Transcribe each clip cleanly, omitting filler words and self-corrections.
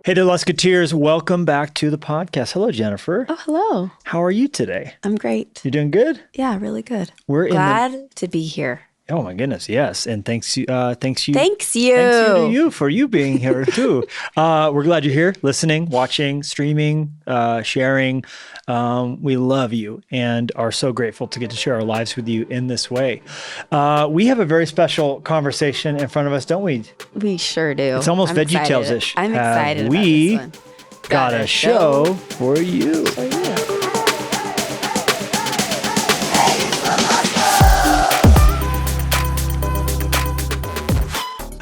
Hey there, Lusketeers. Welcome back to the podcast. Hello, Jennifer. Oh, hello. How are you today? I'm great. You doing good? Yeah, really good. We're glad to be here. Oh my goodness, yes, and thanks you Thanks you to you for you being here too. We're glad you're here, listening, watching, streaming, sharing. We love you and are so grateful to get to share our lives with you in this way. We have a very special conversation in front of us, don't we? We sure do. It's almost VeggieTales-ish. I'm excited about we this one. got a show for you.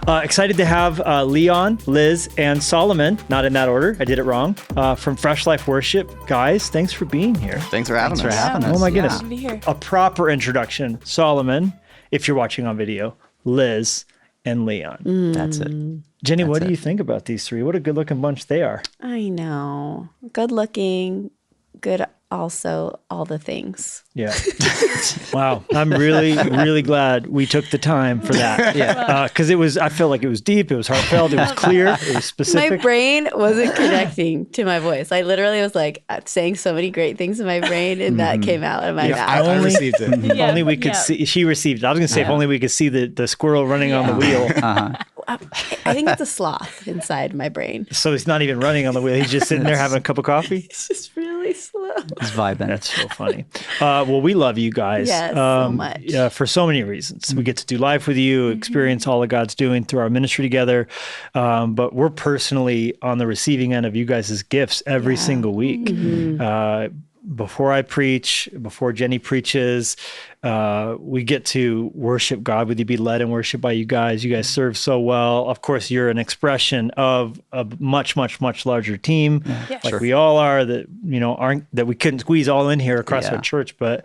Excited to have Leon, Liz, and Solomon, not in that order, I did it wrong, from Fresh Life Worship. Guys, thanks for being here. Thanks for having us. Oh my goodness. To be here. A proper introduction. Solomon, if you're watching on video, Liz, and Leon. That's it. Jennie, what do you think about these three? What a good looking bunch they are. I know. Good looking, good also, all the things. Yeah. Wow. I'm really, really glad we took the time for that. Yeah. Because I felt like it was deep, it was heartfelt, it was clear, it was specific. My brain wasn't connecting to my voice. I literally was like saying so many great things in my brain, and that came out of my mouth. I received it. If only we could see, she received it. I was going to say, if only we could see the squirrel running on the wheel. I think it's a sloth inside my brain. So he's not even running on the wheel. He's just sitting there having a cup of coffee. It's just really slow. He's vibing. That's so funny. Well, we love you guys. Yes, so much. Yeah, for so many reasons. We get to do life with you, experience all that God's doing through our ministry together. But we're personally on the receiving end of you guys' gifts every single week. Before I preach, before Jennie preaches, we get to worship God with you, be led and worshiped by you guys. You guys serve so well. Of course, you're an expression of a much, much, much larger team, like we all are. That that we couldn't squeeze all in here across our church, but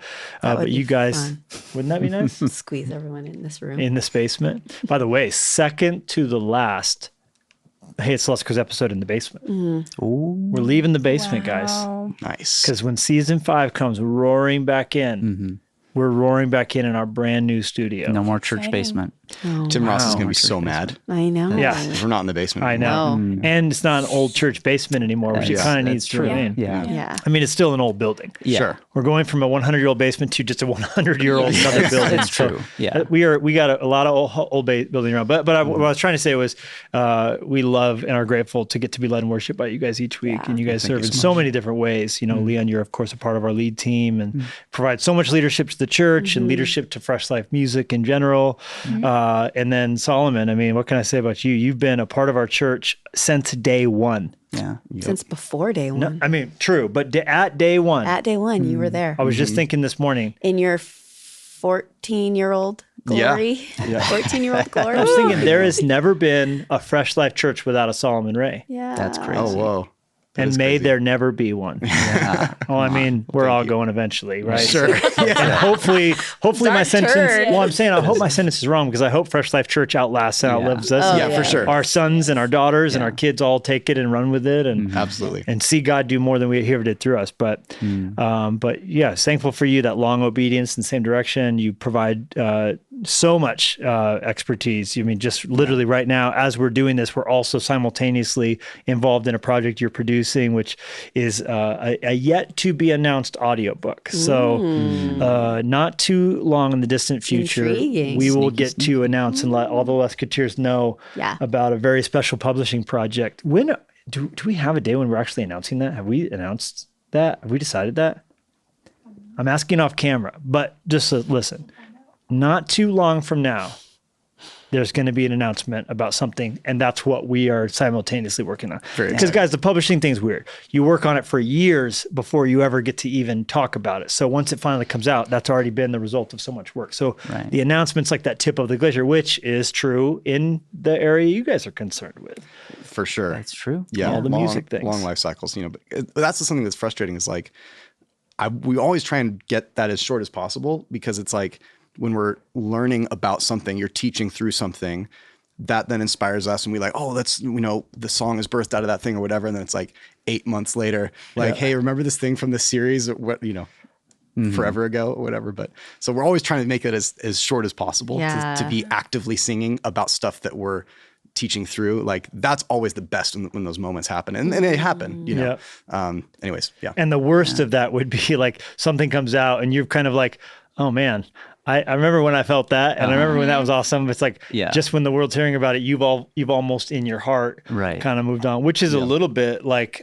you guys, wouldn't that be nice? Squeeze everyone in this room. In this basement. By the way, second to the last. Hey, it's Lusko's episode in the basement. We're leaving the basement, guys. Nice. Because when season 5 comes roaring back in, we're roaring back in our brand new studio. No more church basement. Tim Ross is is going to be so mad. I know. Yeah. We're not in the basement I anymore. know. And it's not an old church basement anymore, which it kind of needs to remain. Yeah. I mean, it's still an old building. Yeah. Sure. We're going from a 100-year-old basement to just a 100-year-old another building. It's true. Yeah. We got a lot of old building around. But what I was trying to say was we love and are grateful to get to be led and worshiped by you guys each week. And you guys serve in so many different ways. Leon, you're of course a part of our lead team and provide so much leadership to the church and leadership to Fresh Life Music in general. And then Solomon, I mean, what can I say about you? You've been a part of our church since day one. Yeah. Since before day one. No, I mean, true, but at day one. At day one, you were there. I was just thinking this morning. In your 14-year-old glory. 14-year-old glory. I was thinking there has never been a Fresh Life church without a Solomon Ray. Yeah. That's crazy. Oh, whoa. And may there never be one. Yeah. Well, I mean, we're all going eventually, right? Sure. And hopefully my sentence. turn. Well, I'm saying I hope my sentence is wrong because I hope Fresh Life Church outlasts and outlives us. Yeah, for sure. Our sons and our daughters and our kids all take it and run with it, and Absolutely. and see God do more than we ever did through us. But yes, thankful for you, that long obedience in the same direction. You provide so much expertise. I mean, just literally right now, as we're doing this, we're also simultaneously involved in a project you're producing, which is a yet to be announced audiobook. So not too long in the distant future, Intriguing. we will get to announce and let all the Lusketeers know Yeah. about a very special publishing project. When do we have a day when we're actually announcing that? Have we announced that? Have we decided that? I'm asking off camera, but just listen. Not too long from now, there's going to be an announcement about something, and that's what we are simultaneously working on. Because guys, the publishing thing's weird. You work on it for years before you ever get to even talk about it. So once it finally comes out, that's already been the result of so much work. So the announcement's like that tip of the glacier, which is true in the area you guys are concerned with. For sure. That's true. Yeah. All the music things. Long life cycles, but that's something that's frustrating is like, we always try and get that as short as possible because it's like, when we're learning about something, you're teaching through something that then inspires us and we like, oh, that's, the song is birthed out of that thing or whatever. And then it's like 8 months later, like, hey, remember this thing from this series or what, forever ago or whatever. But so we're always trying to make it as short as possible to be actively singing about stuff that we're teaching through, like that's always the best when those moments happen, and they happen, you know. Anyways, yeah. And the worst of that would be like something comes out and you're kind of like, oh man, I remember when I felt that, and I remember when that was awesome. It's like just when the world's hearing about it, you've almost in your heart kind of moved on, which is a little bit like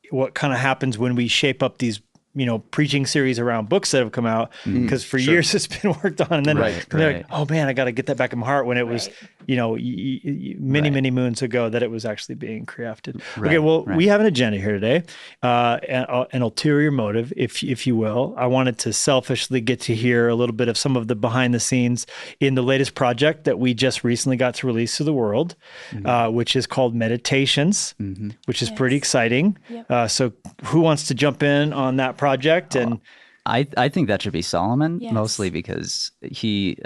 what kind of happens when we shape up these preaching series around books that have come out, because for years it's been worked on, and then they're like, oh man, I got to get that back in my heart when it was, many moons ago that it was actually being crafted. Okay, well, we have an agenda here today, an ulterior motive, if you will. I wanted to selfishly get to hear a little bit of some of the behind the scenes in the latest project that we just recently got to release to the world, which is called Meditations, which is pretty exciting. Yep. So who wants to jump in on that project? And I think that should be Solomon, mostly because he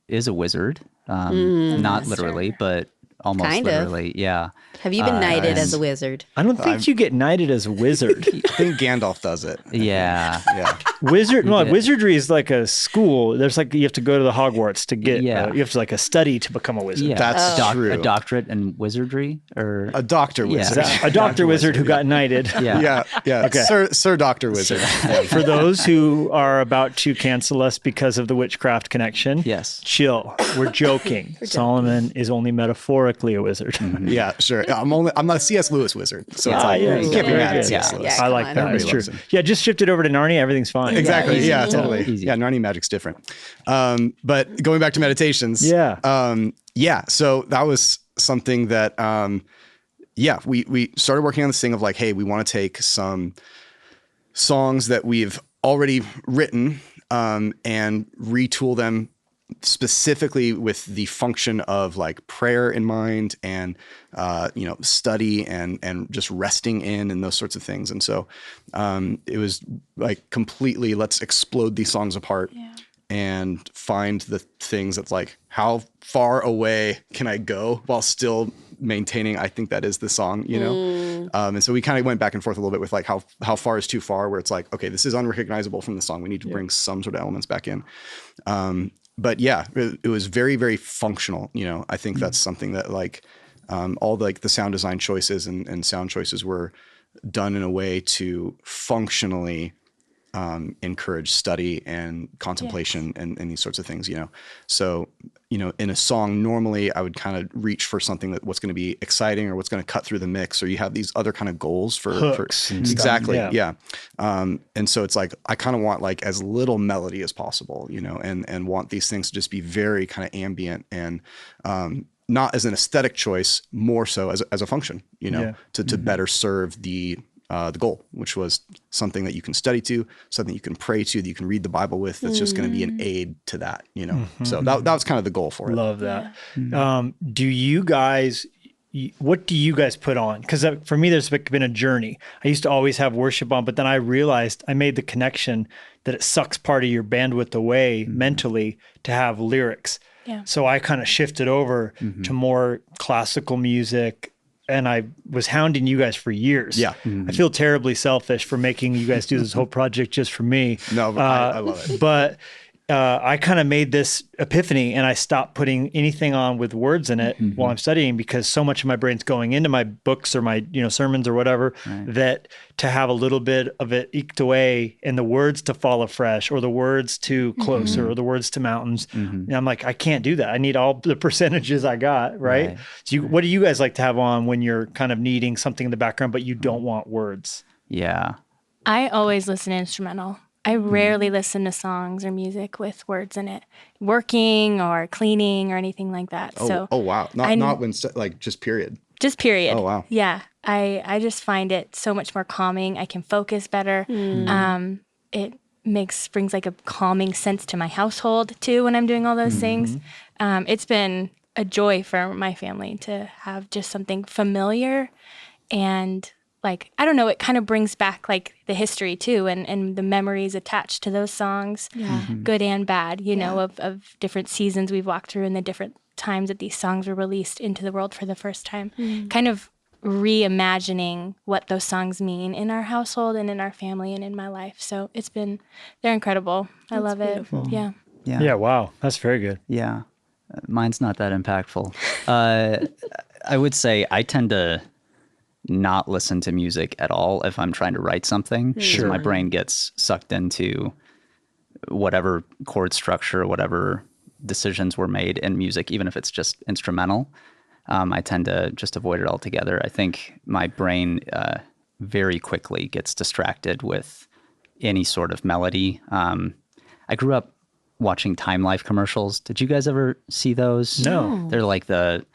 is a wizard, not literally, but almost Kind of. literally. Yeah. Have you been knighted as a wizard? I don't think you get knighted as a wizard. I think Gandalf does it. Yeah. Yeah. Wizardry is like a school. There's like, you have to go to the Hogwarts to get, you have to like a study to become a wizard. Yeah. That's true. A doctorate in wizardry, or A doctor wizard. A doctor wizard who got knighted. yeah. Yeah. Okay. Sir Doctor Wizard. For those who are about to cancel us because of the witchcraft connection, chill. We're joking. Solomon is only metaphorically a wizard. Yeah, sure. I'm not a C.S. Lewis wizard, so it's like you can't be mad at C.S. Lewis. I like that. That's true. Yeah, just shift it over to Narnia. Everything's fine. Exactly. Yeah, Totally. Easy. Yeah, Narnia magic's different. But going back to Meditations. So that was something that, we started working on this thing of like, hey, we want to take some songs that we've already written and retool them specifically with the function of like prayer in mind and, study and just resting in and those sorts of things. And so it was like completely, let's explode these songs apart and find the things that's like, how far away can I go while still maintaining, I think that is the song, and so we kind of went back and forth a little bit with like how far is too far, where it's like, okay, this is unrecognizable from the song. We need to bring some sort of elements back in. But yeah, it was very, very functional. I think that's something that like all the sound design choices and sound choices were done in a way to functionally encourage study and contemplation and these sorts of things, So, in a song, normally I would kind of reach for something what's going to be exciting or what's going to cut through the mix, or you have these other kind of goals for hooks and exactly. stuff. Yeah. And so it's like, I kind of want like as little melody as possible, and want these things to just be very kind of ambient and, not as an aesthetic choice, more so as a function, to better serve the goal, which was something that you can study to, something you can pray to, that you can read the Bible with. That's just going to be an aid to that, So that was kind of the goal for it. Love that. Do you guys? What do you guys put on? Because for me, there's been a journey. I used to always have worship on, but then I realized I made the connection that it sucks part of your bandwidth away mentally to have lyrics. Yeah. So I kind of shifted over to more classical music, and I was hounding you guys for years. Yeah. I feel terribly selfish for making you guys do this whole project just for me. No, but I love it. But I kind of made this epiphany, and I stopped putting anything on with words in it while I'm studying, because so much of my brain's going into my books or my sermons or whatever, that to have a little bit of it eked away and the words to fall afresh, or the words to closer, or the words to mountains. And I'm like, I can't do that. I need all the percentages I got, right? So what do you guys like to have on when you're kind of needing something in the background, but you don't want words? Yeah. I always listen to instrumental. I rarely listen to songs or music with words in it, working or cleaning or anything like that. Oh wow. Not when like just period. Just period. Oh wow. Yeah. I just find it so much more calming. I can focus better. It brings like a calming sense to my household too when I'm doing all those things. It's been a joy for my family to have just something familiar, and like, I don't know, it kind of brings back like the history too, and the memories attached to those songs, good and bad, of different seasons we've walked through and the different times that these songs were released into the world for the first time. Kind of reimagining what those songs mean in our household and in our family and in my life. So they're incredible. I love beautiful. It. Yeah. Yeah. Wow. That's very good. Yeah. Mine's not that impactful. I would say I tend to not listen to music at all if I'm trying to write something. Sure. My brain gets sucked into whatever chord structure, whatever decisions were made in music, even if it's just instrumental. I tend to just avoid it altogether. I think my brain very quickly gets distracted with any sort of melody. I grew up watching Time Life commercials. Did you guys ever see those? No. They're like the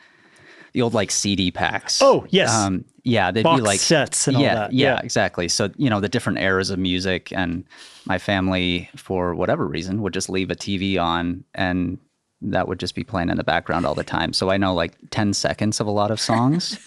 old like CD packs. Oh, yes. Yeah, they'd Box be like sets and all that. Yeah, exactly. So, the different eras of music, and my family, for whatever reason, would just leave a TV on, and that would just be playing in the background all the time. So I know like 10 seconds of a lot of songs.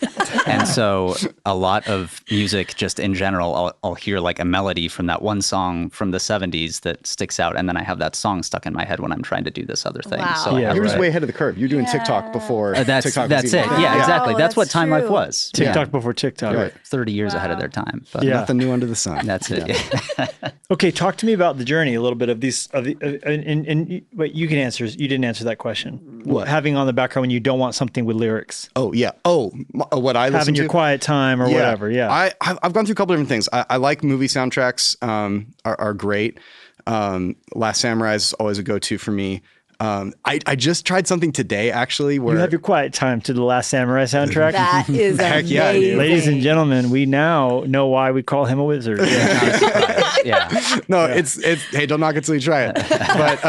And so a lot of music just in general, I'll hear like a melody from that one song from the 70s that sticks out. And then I have that song stuck in my head when I'm trying to do this other thing. Wow. So Yeah, You're just right. way ahead of the curve. You're doing TikTok before TikTok was that's even it. a thing. Yeah, exactly. Oh, That's what that's Time Life true. was. TikTok Yeah. before TikTok. Right. 30 years ahead of their time. But Yeah. Nothing new under the sun. that's it. Yeah. Yeah. Okay, talk to me about the journey a little bit of these. And wait, you can answer. You didn't answer that question. What? Having on the background when you don't want something with lyrics. Oh yeah. Oh, what I listen Having to. your quiet time or whatever. Yeah. I've gone through a couple different things. I like movie soundtracks. Are great. Last Samurai is always a go-to for me. I just tried something today actually where You have your quiet time to the Last Samurai soundtrack. That is Heck amazing. yeah, dude. Ladies and gentlemen, we now know why we call him a wizard. Yeah. no, it's hey, don't knock it till you try it. But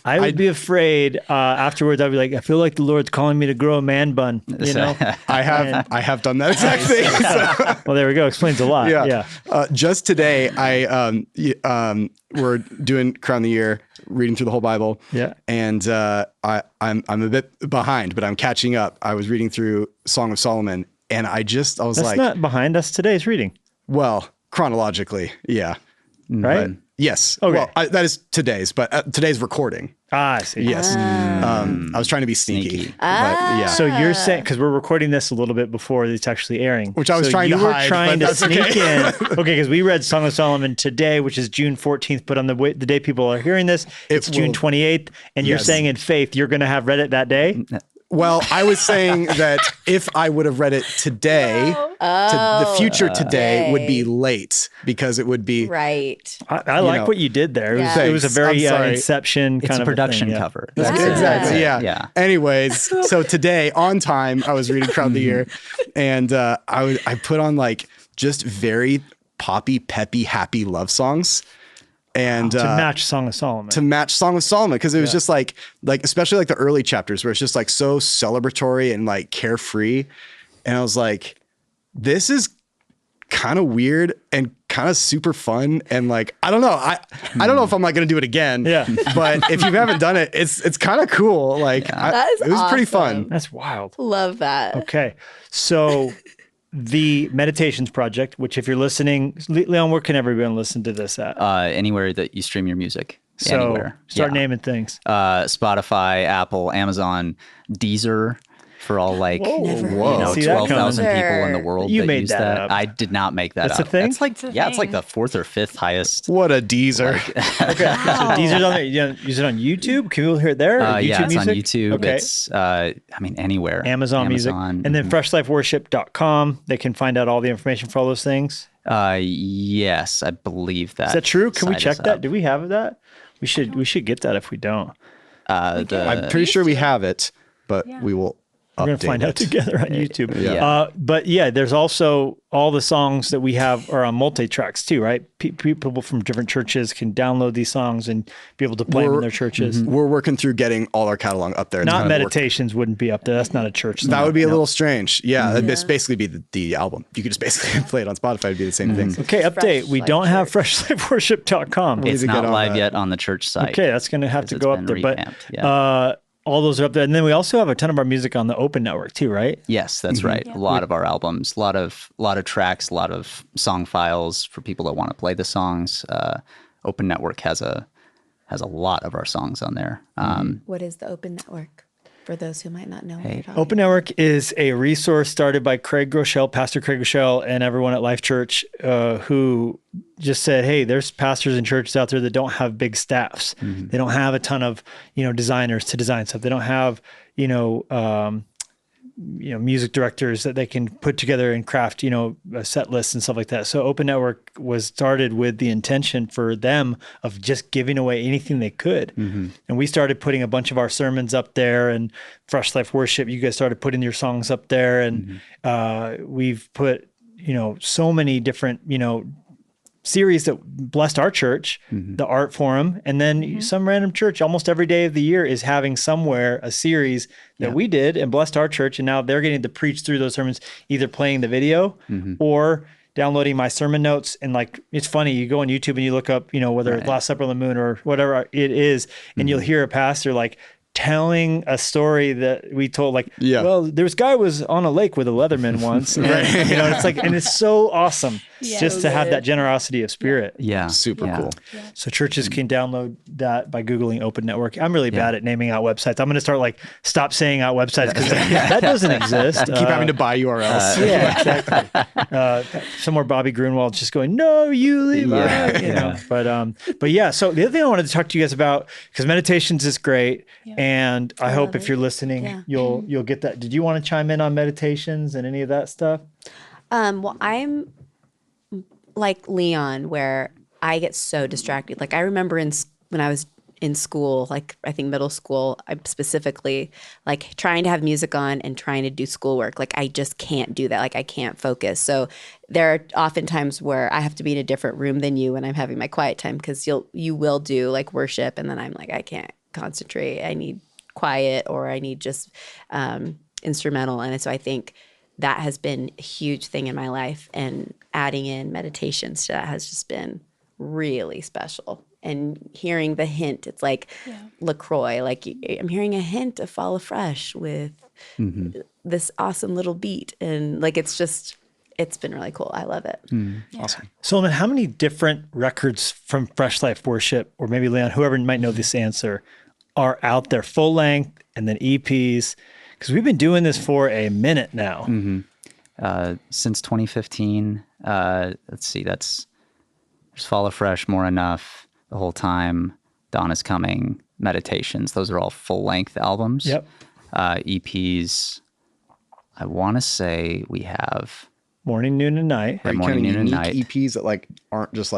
I would be afraid afterwards. I'd be like, I feel like the Lord's calling me to grow a man bun. You know? I have done that exact thing. So, Well, there we go. Explains a lot. Yeah. just today, we're doing Crown the Year, reading through the whole Bible. Yeah. And I'm a bit behind, but I'm catching up. I was reading through Song of Solomon, and I was That's like, not behind us. Today's reading, well, chronologically, yeah. right? But yes. Okay. Well, that is today's, but today's recording. I see. Yes. I was trying to be sneaky. But yeah. So you're saying, because we're recording this a little bit before it's actually airing, Which I was so trying to you were hide, trying but to that's sneak okay. in. Okay, because we read Song of Solomon today, which is June 14th, but on the day people are hearing this, it's June will- 28th, and you're Yes. saying in faith you're going to have read it that day. Well, I was saying that if I would have read it today, the future today would be late because it would be Right. I like know. what you did there. It was, Yeah. it was a Thanks. very I'm sorry. Inception It's kind a of production thing, yeah. cover. Yeah. Exactly. Yeah. Yeah. Anyways, so today on time, I was reading Crown the Year, and I put on like just very poppy, peppy, happy love songs, and To match Song of Solomon. to match Song of Solomon, because it was just like especially like the early chapters where it's just like so celebratory and like carefree, and I was like, this is kind of weird and kind of super fun, and like I don't know, I don't know if I'm like gonna do it again. Yeah. But if you haven't done it, it's kind of cool. Like That is it was pretty awesome. fun. That's wild. Love that. Okay. So the Meditations Project, which if you're listening, Leon, where can everyone listen to this at? Anywhere that you stream your music. So Anywhere. start Yeah. naming things. Spotify, Apple, Amazon, Deezer for all like See that 12,000 coming. people in the world You that made use that that. up. I did not make that That's a up. thing? It's like It's a it's like thing. the fourth or fifth highest. What a Deezer. Okay. So these are on there. You use it on YouTube. Can people hear it there? Or YouTube Yeah, it's on music? YouTube. Okay. It's anywhere. Amazon Music. And then FreshLifeWorship.com. They can find out all the information for all those things. Yes, I believe that. Is that true? Can we site check is that? up. Do we have that? We should get that if we don't. I'm pretty sure we have it, but we will We're going update to find out it. together on YouTube. Yeah. But yeah, there's also all the songs that we have are on multi-tracks too, right? People from different churches can download these songs and be able to play them in their churches. We're working through getting all our catalog up there. It's Not kind of work- Meditations wouldn't be up there. That's not a church. That song. would be a little strange. Yeah, that'd just basically be the album. You could just basically play it on Spotify. It'd be the same thing. Okay, update. We Fresh don't Life have Church. FreshLifeWorship.com. It's to get not on live that. yet on the church site. Okay, that's going to have to It's go up been there. But revamped, yeah. all those are up there. And then we also have a ton of our music on the Open Network too, right? Yes, that's right. A lot of our albums, a lot of tracks, a lot of song files for people that want to play the songs. Open Network has a lot of our songs on there. What is the Open Network for those who might not know? What you're talking Open Network is a resource started by Craig Groeschel, Pastor Craig Groeschel, and everyone at Life Church who just said, hey, there's pastors and churches out there that don't have big staffs. They don't have a ton of, designers to design stuff. They don't have, music directors that they can put together and craft, a set list and stuff like that. So Open Network was started with the intention for them of just giving away anything they could. And we started putting a bunch of our sermons up there, and Fresh Life Worship, you guys started putting your songs up there. And we've put, so many different, series that blessed our church, the art forum, and then some random church almost every day of the year is having somewhere a series that we did and blessed our church, and now they're getting to preach through those sermons, either playing the video or downloading my sermon notes. And it's funny, you go on YouTube and you look up, whether it's Last Supper on the Moon or whatever it is, and you'll hear a pastor telling a story that we told, well, this guy was on a lake with a Leatherman once. And, it's and it's so awesome just to have that generosity of spirit. Yeah. Super cool. Yeah. So churches can download that by Googling Open Network. I'm really bad at naming out websites. I'm going to start stop saying out websites because that doesn't exist. Keep having to buy URLs. Exactly. Somewhere Bobby Grunwald's just going, no, you Levi. But yeah, so the other thing I wanted to talk to you guys about, because meditations is great. Yeah. And I hope if you're listening, you'll get that. Did you want to chime in on meditations and any of that stuff? Well, I'm like Leon, where I get so distracted. I remember when I was in school, I think middle school, I specifically trying to have music on and trying to do schoolwork. I just can't do that. I can't focus. So there are often times where I have to be in a different room than you when I'm having my quiet time, because you will do worship, and then I'm I can't concentrate. I need quiet, or I need just instrumental. And so I think that has been a huge thing in my life, and adding in meditations to that has just been really special. And hearing the hint, it's LaCroix, I'm hearing a hint of Fall Afresh with this awesome little beat. And it's been really cool. I love it. Awesome. Solomon, how many different records from Fresh Life Worship, or maybe Leon, whoever might know this answer, are out there, full length and then EPs? Because we've been doing this for a minute now. Since 2015, let's see, there's Fall Afresh, More Enough, The Whole Time, Dawn is Coming, Meditations. Those are all full length albums. Yep. EPs, I want to say we have Morning, Noon, and Night. Yeah, Morning, Noon, and Night. EPs that aren't just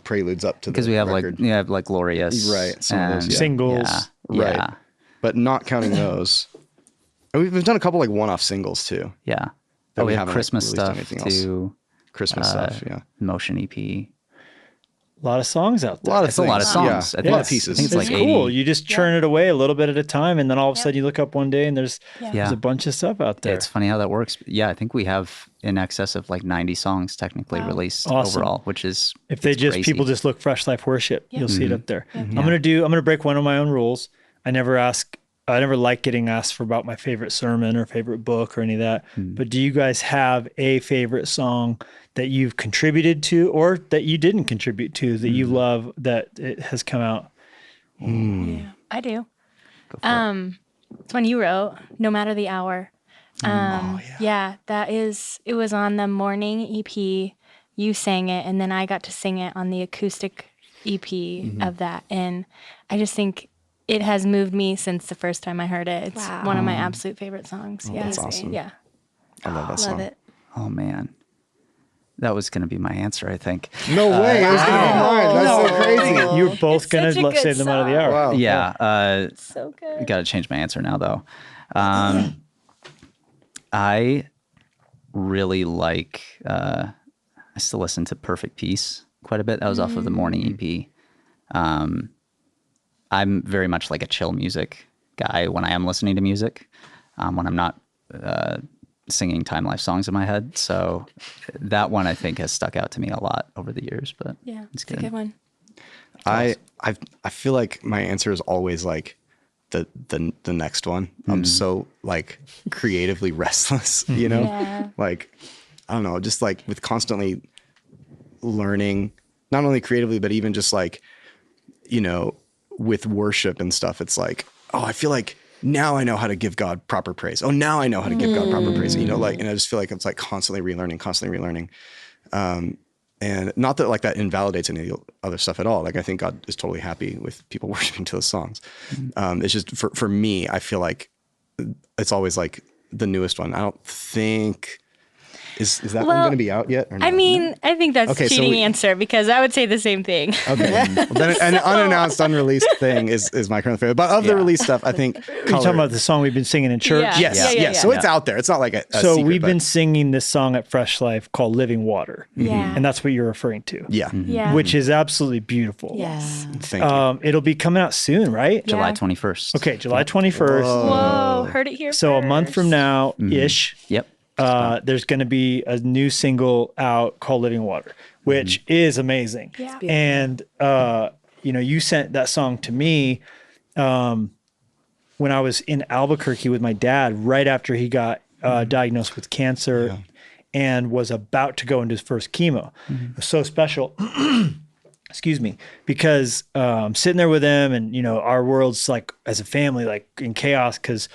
preludes up to the because we have record. Glorious, right? Some of those, singles, right? Yeah. But not counting those, and we've done a couple one-off singles too. Yeah. That we have haven't Christmas released stuff anything else. too. Christmas stuff, yeah. Motion EP. A lot of songs out there. It's a lot of songs. Yeah. A lot of pieces. I think it's It's cool. You just churn it away a little bit at a time, and then all of a sudden you look up one day and there's a bunch of stuff out there. It's funny how that works. Yeah, I think we have in excess of 90 songs technically released overall, which is if they crazy. people just look Fresh Life Worship, you'll see it up there. I'm gonna break one of my own rules. I never like getting asked for about my favorite sermon or favorite book or any of that. But do you guys have a favorite song that you've contributed to, or that you didn't contribute to, that you love, that it has come out? Yeah, I do. It's one you wrote, No Matter the Hour. It was on the Morning EP. You sang it, and then I got to sing it on the acoustic EP of that. And I just think it has moved me since the first time I heard it. It's one of my absolute favorite songs. That's awesome. Yeah. I love that song. Love it. Oh man, that was going to be my answer. I think. No way! I was going to be mine. That's so crazy. You're both going such a to good say them out of the hour. Wow. Yeah. So good. Got to change my answer now, though. I really like. I still listen to Perfect Peace quite a bit. That was off of the Morning EP. I'm very much like a chill music guy when I am listening to music, when I'm not singing Time Life songs in my head. So that one I think has stuck out to me a lot over the years. But Yeah, it's a good one. I feel like my answer is always the next one. I'm so creatively restless, you know? Yeah. I don't know, just with constantly learning, not only creatively, but even just with worship and stuff. It's I feel like now I know how to give God proper praise. Oh, now I know how to give God proper praise. And I just feel like it's constantly relearning. And not that that invalidates any other stuff at all. I think God is totally happy with people worshiping to those songs. It's just for me, I feel like it's always the newest one. I don't think is that one Well, going to be out yet? Or no? I mean, I think that's Okay, so cheating answer because I would say the same thing. Okay. Well, then an unannounced, unreleased thing is my current favorite. But of the released stuff, I think You're talking about the song we've been singing in church? Yeah. Yes, yes. So it's out there. It's not like a So secret, we've but- been singing this song at Fresh Life called Living Water. Yeah. And that's what you're referring to. Yeah. Yeah. Which is absolutely beautiful. Yes. Thank you. It'll be coming out soon, right? July Yeah. 21st. Okay, July 21st. Whoa, heard it here So a month from first. now ish. Yep. There's going to be a new single out called Living Water, which is amazing. Yeah. And, you sent that song to me when I was in Albuquerque with my dad right after he got diagnosed with cancer and was about to go into his first chemo. It was so special. Excuse me, because I'm sitting there with him and, our world's like as a family, like in chaos. Cause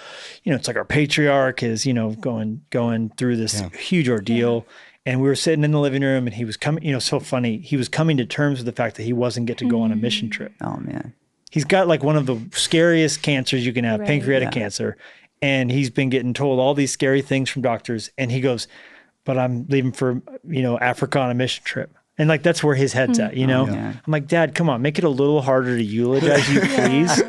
it's like our patriarch is, going through this huge ordeal. And we were sitting in the living room and he was coming, so funny. He was coming to terms with the fact that he wasn't get to go on a mission trip. Oh man. He's got like one of the scariest cancers you can have, Right. pancreatic cancer. And he's been getting told all these scary things from doctors. And he goes, but I'm leaving for, Africa on a mission trip. And like, that's where his head's at, yeah. I'm like, Dad, come on, make it a little harder to eulogize you, please,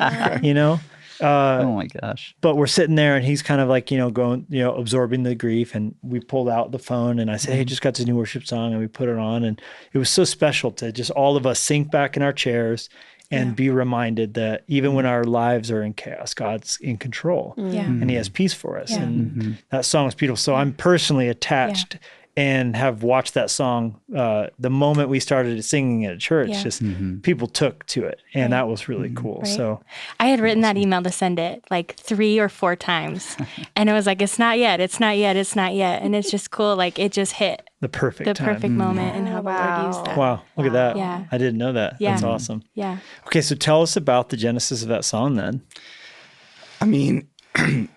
Oh my gosh. But we're sitting there and he's kind of like, going, absorbing the grief. And we pulled out the phone and I said, hey, just got this new worship song. And we put it on. And it was so special to just all of us sink back in our chairs and be reminded that even when our lives are in chaos, God's in control and he has peace for us. Yeah. And that song is beautiful. So I'm personally attached and have watched that song the moment we started singing it at church. Yeah. Just people took to it. And that was really cool. Right. So I had written that email to send it like 3 or 4 times. And it was like, it's not yet, it's not yet, it's not yet. And it's just cool. Like it just hit the perfect the time. perfect moment and how the Lord used that. Wow, look at that. Yeah. I didn't know that. Yeah. That's awesome. Yeah. Okay, so tell us about the genesis of that song then. I mean,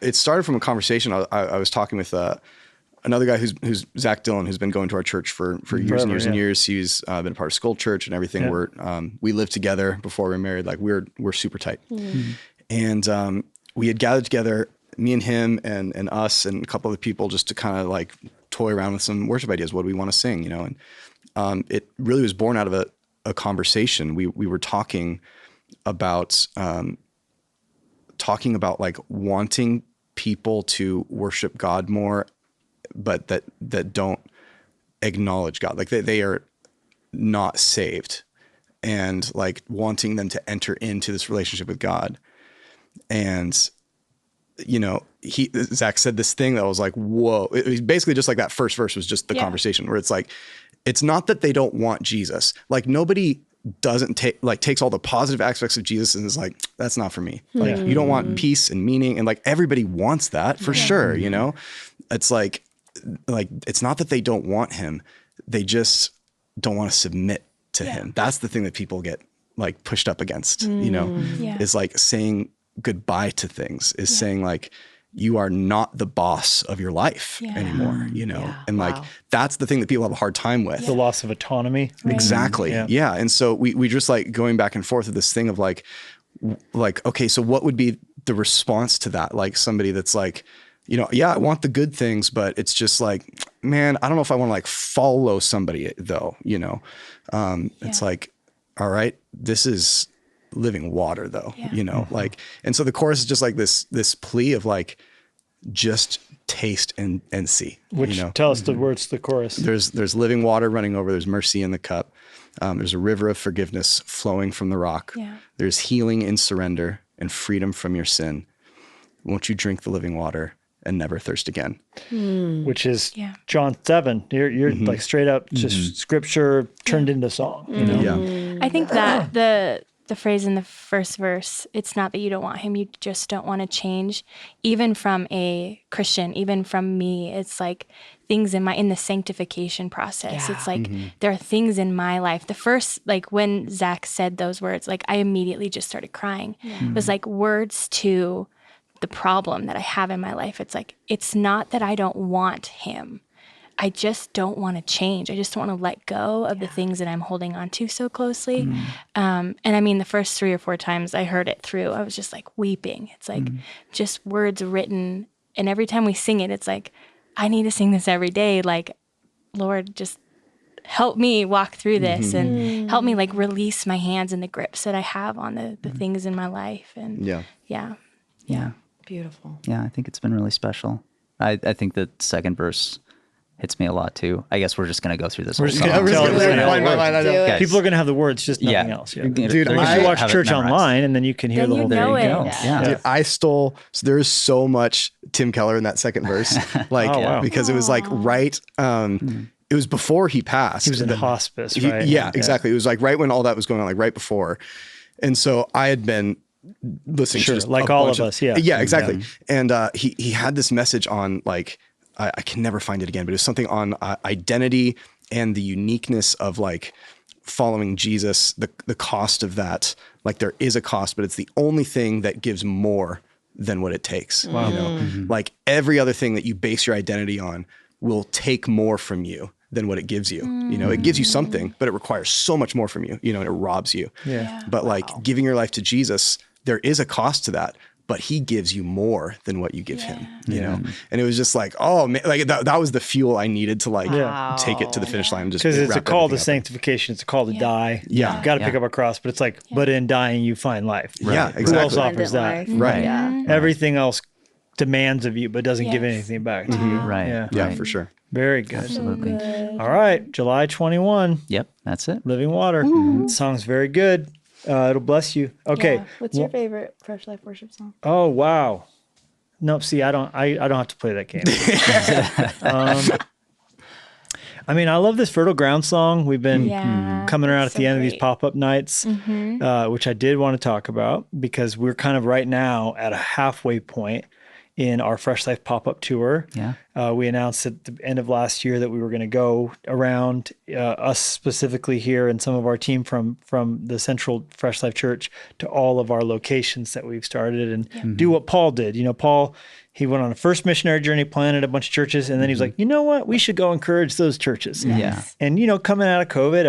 it started from a conversation. I was talking with another guy who's Zach Dillon, who's been going to our church for years Forever, and years and yeah. years. He's been a part of School Church and everything. Yeah. We lived together before we were married. Like we're super tight. And we had gathered together, me and him and us and a couple other people, just to kind of like toy around with some worship ideas. What do we want to sing, And it really was born out of a conversation. We were talking about like wanting people to worship God more, but that don't acknowledge God. Like they are not saved, and like wanting them to enter into this relationship with God. And, Zach said this thing that was like, whoa. It was basically just like that first verse was just the conversation where it's like, it's not that they don't want Jesus. Like nobody takes all the positive aspects of Jesus and is like, that's not for me. Like you don't want peace and meaning. And like everybody wants that for sure. It's like, it's not that they don't want him. They just don't want to submit to him. That's the thing that people get like pushed up against, is like saying goodbye to things, is saying like, you are not the boss of your life anymore, and like, that's the thing that people have a hard time with. The loss of autonomy. Exactly. Yeah. And so we just like going back and forth with this thing of like, okay, so what would be the response to that? Like somebody that's like, I want the good things, but it's just like, man, I don't know if I want to like follow somebody though, It's like, all right, this is living water though, like, and so the chorus is just like this plea of like, just taste and see. Which tell us the words to the chorus. There's living water running over. There's mercy in the cup. There's a river of forgiveness flowing from the rock. Yeah. There's healing in surrender and freedom from your sin. Won't you drink the living water and never thirst again? Which is John 7. You're like straight up just scripture turned into song. Yeah. I think that the phrase in the first verse, it's not that you don't want him, you just don't want to change. Even from a Christian, even from me, it's like things in the sanctification process. It's like there are things in my life. The first, like when Zach said those words, like I immediately just started crying. It was like words to the problem that I have in my life. It's like, it's not that I don't want him. I just don't want to change. I just don't want to let go of the things that I'm holding on to so closely. And I mean, the first 3 or 4 times I heard it through, I was just like weeping. It's like just words written And every time we sing it, it's like, I need to sing this every day. Like, Lord, just help me walk through this and help me like release my hands and the grips that I have on the things in my life. And yeah. Beautiful. Yeah, I think it's been really special. I think the second verse hits me a lot too. I guess we're just going to go through this whole just song. gonna tell us Line now. by line, I know. Do it. People are going to have the words, just nothing else. Yeah. Dude, They're Unless gonna you watch have it church memorized. online, and then you can hear Then the you whole know thing. it. Yeah. Dude, I stole. So there is so much Tim Keller in that second verse, like Oh, wow. because it was like right. It was before he passed. He was in The- hospice, he- right? Yeah, exactly. It was like right when all that was going on, like right before. And so I had been listening Sure, to just like a all bunch of us, yeah. Yeah, exactly. And he had this message on like I can never find it again, but it was something on identity and the uniqueness of like following Jesus, the cost of that. Like there is a cost, but it's the only thing that gives more than what it takes. You know, like every other thing that you base your identity on will take more from you than what it gives you. You know, it gives you something, but it requires so much more from you, you know, and it robs you. Yeah. But like giving your life to Jesus, there is a cost to that, but he gives you more than what you give him, you know? And it was just like, oh man, like that was the fuel I needed to like take it to the finish line and just Because it's a wrap call to everything up. sanctification. It's a call to die. Yeah. You've got to pick up a cross, but it's like, but in dying, you find life. Yeah, Who else exactly. offers that? Right. Yeah. Everything else demands of you, but doesn't give Yes. anything back to you. Right. Yeah. Yeah, Right. for sure. Very good. Absolutely. All right. July 21, Yep, that's it. Living Water. The song's very good. It'll bless you. Okay. Yeah. What's your favorite Fresh Life worship song? Oh, wow. Nope. See, I don't have to play that game. I mean, I love this Fertile Ground song. We've been Yeah. coming around at it's the so end of these great. pop-up nights, which I did want to talk about because we're kind of right now at a halfway point in our Fresh Life pop-up tour. Yeah. We announced at the end of last year that we were going to go around, us specifically here and some of our team from the Central Fresh Life Church to all of our locations that we've started and do what Paul did. You know, Paul, he went on a first missionary journey, planted a bunch of churches, and then he was like, you know what? We should go encourage those churches. Yeah. And, you know, coming out of COVID,